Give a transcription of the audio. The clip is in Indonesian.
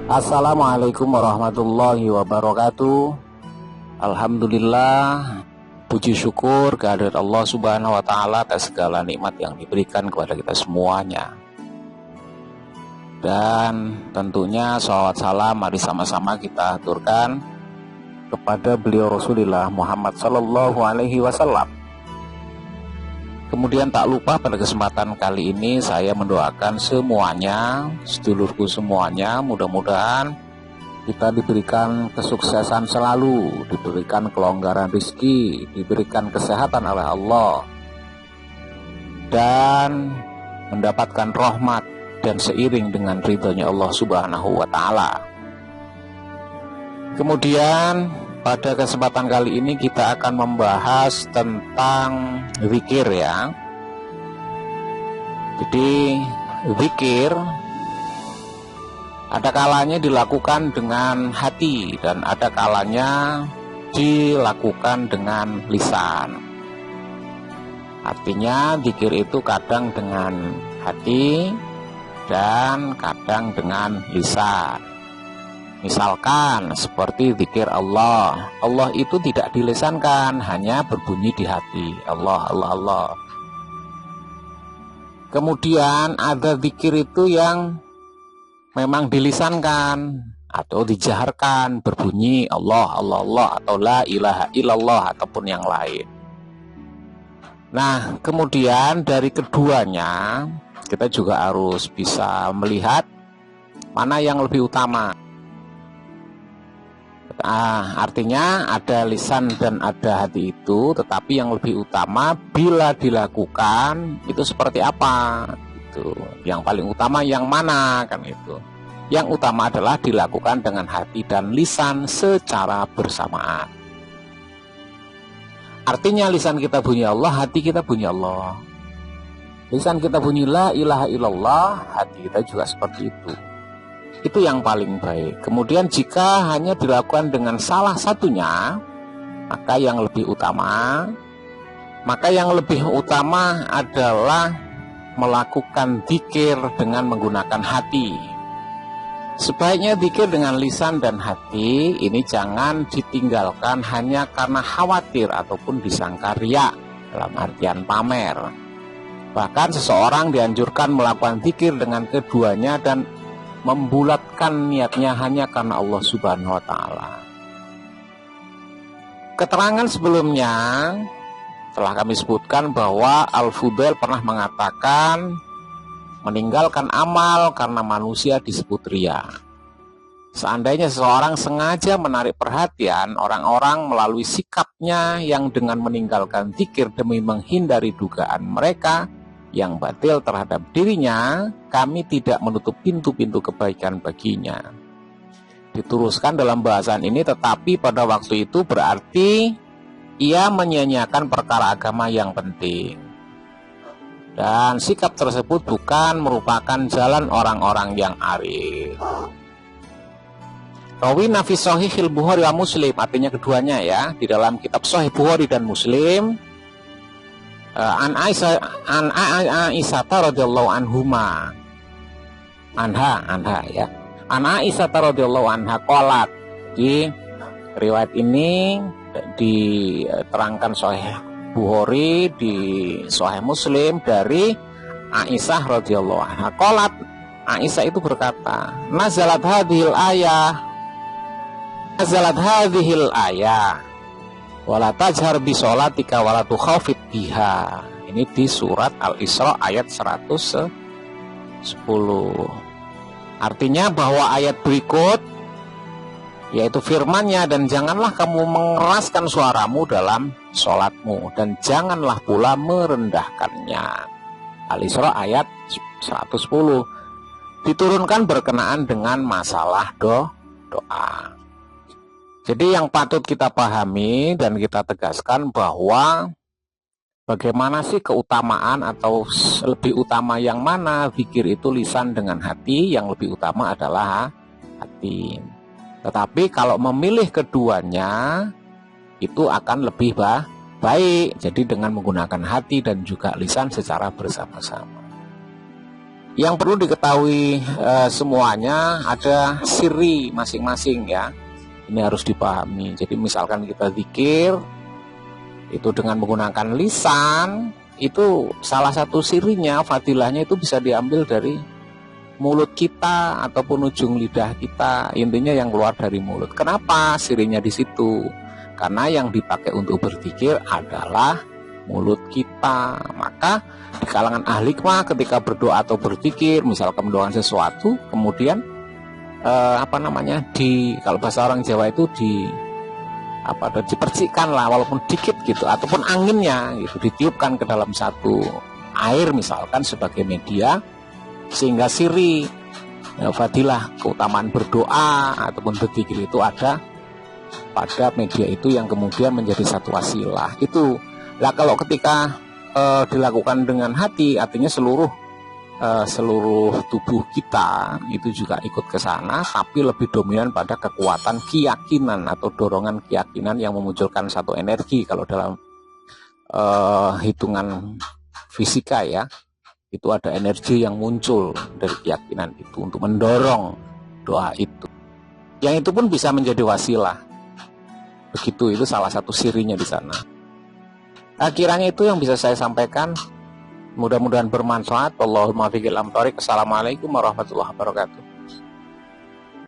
Assalamualaikum warahmatullahi wabarakatuh. Alhamdulillah, puji syukur kehadirat Allah Subhanahu wa Ta'ala atas segala nikmat yang diberikan kepada kita semuanya. Dan tentunya sholawat salam mari sama-sama kita aturkan kepada beliau Rasulullah Muhammad Sallallahu Alaihi Wasallam. Kemudian tak lupa pada kesempatan kali ini saya mendoakan semuanya, sedulurku semuanya, mudah-mudahan kita diberikan kesuksesan selalu, diberikan kelonggaran rezeki, diberikan kesehatan oleh Allah, dan mendapatkan rahmat dan seiring dengan ridhonya Allah Subhanahu wa Ta'ala. Kemudian pada kesempatan kali ini kita akan membahas tentang zikir ya. Jadi zikir ada kalanya dilakukan dengan hati dan ada kalanya dilakukan dengan lisan. Artinya zikir itu kadang dengan hati dan kadang dengan lisan. Misalkan seperti zikir Allah. Allah itu tidak dilisankan, hanya berbunyi di hati. Allah, Allah, Allah. Kemudian ada zikir itu yang memang dilisankan atau dijaharkan, berbunyi Allah, Allah, Allah, atau la ilaha illallah ataupun yang lain. Nah, kemudian dari keduanya kita juga harus bisa melihat mana yang lebih utama. Artinya ada lisan dan ada hati itu, tetapi yang lebih utama bila dilakukan itu seperti apa itu. Yang paling utama yang mana kan itu. Yang utama adalah dilakukan dengan hati dan lisan secara bersamaan. Artinya lisan kita bunyi Allah, hati kita bunyi Allah. Lisan kita bunyi la ilaha illallah, hati kita juga seperti itu. Itu yang paling baik. Kemudian jika hanya dilakukan dengan salah satunya, maka yang lebih utama adalah melakukan zikir dengan menggunakan hati. Sebaiknya zikir dengan lisan dan hati ini jangan ditinggalkan hanya karena khawatir ataupun disangka riya, dalam artian pamer. Bahkan seseorang dianjurkan melakukan zikir dengan keduanya dan membulatkan niatnya hanya karena Allah Subhanahu wa Ta'ala. Keterangan sebelumnya telah kami sebutkan bahwa Al-Fudail pernah mengatakan meninggalkan amal karena manusia disebut riya. Seandainya seseorang sengaja menarik perhatian orang-orang melalui sikapnya yang dengan meninggalkan zikir demi menghindari dugaan mereka yang batil terhadap dirinya, kami tidak menutup pintu-pintu kebaikan baginya. Diteruskan dalam bahasan ini, tetapi pada waktu itu berarti ia menyia-nyiakan perkara agama yang penting. Dan sikap tersebut bukan merupakan jalan orang-orang yang arif. Rawi fi Shahihil Bukhari wa Muslim, artinya keduanya ya, di dalam kitab Sahih Bukhari dan Muslim. An Aisyah radhiyallahu anhuma anha ya. An Aisyah radhiyallahu anha qalat. Di riwayat ini diterangkan Sahih Bukhari, di Sahih Muslim dari Aisyah radhiyallahu anha. Qalat, Aisyah itu berkata, nazalat hadhil ayah wala tajhar bi sholatika wala tukhafit biha. Ini di surat Al-Isra ayat 110. Artinya bahwa ayat berikut yaitu firman-Nya, dan janganlah kamu mengeraskan suaramu dalam sholatmu dan janganlah pula merendahkannya. Al-Isra ayat 110 diturunkan berkenaan dengan masalah doa. Jadi yang patut kita pahami dan kita tegaskan bahwa bagaimana sih keutamaan atau lebih utama yang mana, zikir itu lisan dengan hati, yang lebih utama adalah hati. Tetapi kalau memilih keduanya itu akan lebih baik, jadi dengan menggunakan hati dan juga lisan secara bersama-sama. Yang perlu diketahui semuanya ada siri masing-masing ya. Ini harus dipahami. Jadi misalkan kita zikir itu dengan menggunakan lisan, itu salah satu sirinya, fadilahnya itu bisa diambil dari mulut kita ataupun ujung lidah kita. Intinya yang keluar dari mulut. Kenapa sirinya di situ? Karena yang dipakai untuk berzikir adalah mulut kita. Maka di kalangan ahli hikmah ketika berdoa atau berzikir, misalkan mendoakan sesuatu, kemudian kalau bahasa orang Jawa itu dipercikkan lah, walaupun dikit gitu, ataupun anginnya gitu ditiupkan ke dalam satu air misalkan sebagai media, sehingga siri fadilah keutamaan berdoa ataupun berzikir itu ada pada media itu yang kemudian menjadi satu wasilah itu. Lah kalau ketika dilakukan dengan hati, artinya seluruh tubuh kita itu juga ikut ke sana, tapi lebih dominan pada kekuatan keyakinan atau dorongan keyakinan yang memunculkan satu energi. Kalau dalam hitungan fisika ya, itu ada energi yang muncul dari keyakinan itu untuk mendorong doa itu. Yang itu pun bisa menjadi wasilah. Begitu, itu salah satu sirinya di sana. Kiranya itu yang bisa saya sampaikan. Mudah-mudahan bermanfaat. Allahumma fiqil amtorik. Assalamualaikum warahmatullahi wabarakatuh.